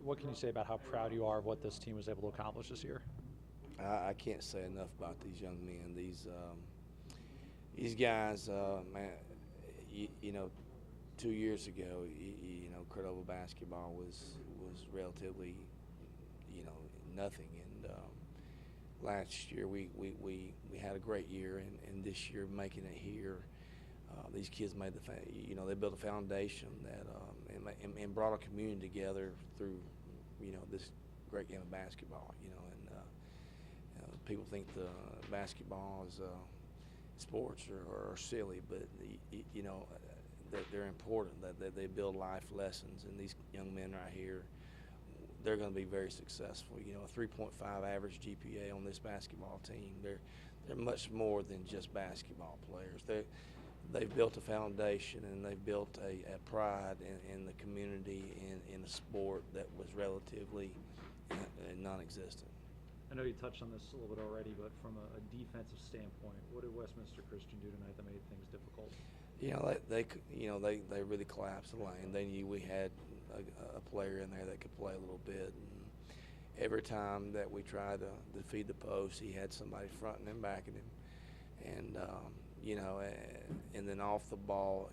What can you say about how proud you are of what this team was able to accomplish this year? I can't say enough about these young men. These guys, man. You know, 2 years ago, Cordova basketball was relatively, nothing. And last year we had a great year, and this year making it here, these kids made they built a foundation that and brought a community together through, this great game of basketball. People think the basketball is sports are silly, but they're important. That they build life lessons, and these young men right here, they're going to be very successful. A 3.5 average GPA on this basketball team. They're much more than just basketball players. They've built a foundation, and they've built a pride in the community and in a sport that was relatively non-existent. I know you touched on this a little bit already, but from a defensive standpoint, what did Westminster Christian do tonight that made things difficult? They really collapsed the lane. They knew we had a player in there that could play a little bit. And every time that we tried to feed the post, he had somebody fronting and backing him. And and then off the ball,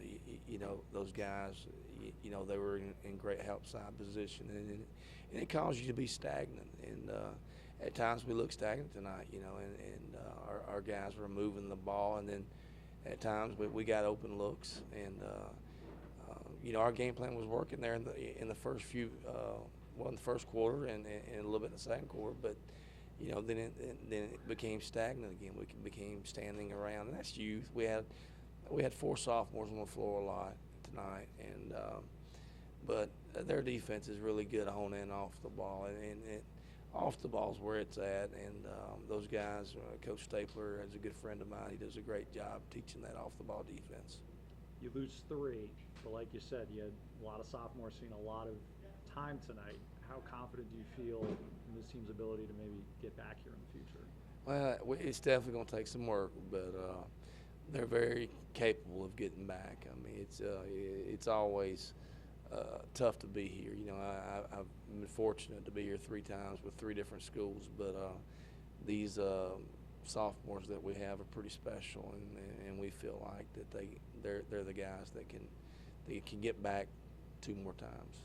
those guys, they were in great help side position, and it caused you to be stagnant. And at times we looked stagnant tonight, and our guys were moving the ball, and then at times we got open looks, and our game plan was working there in the first few, in the first quarter and a little bit in the second quarter, but then it became stagnant again. We became standing around, and that's youth. We had 4 sophomores on the floor a lot tonight, and but their defense is really good on and off the ball, and off the ball is where it's at. And those guys, Coach Stapler is a good friend of mine. He does a great job teaching that off the ball defense. You lose 3, but like you said, you had a lot of sophomores seeing a lot of time tonight. How confident do you feel in this team's ability to maybe get back here in the future? Well, it's definitely going to take some work, but they're very capable of getting back. I mean, it's always tough to be here. I've been fortunate to be here 3 times with 3 different schools, but these sophomores that we have are pretty special, and we feel like that they're the guys that can get back 2 more times.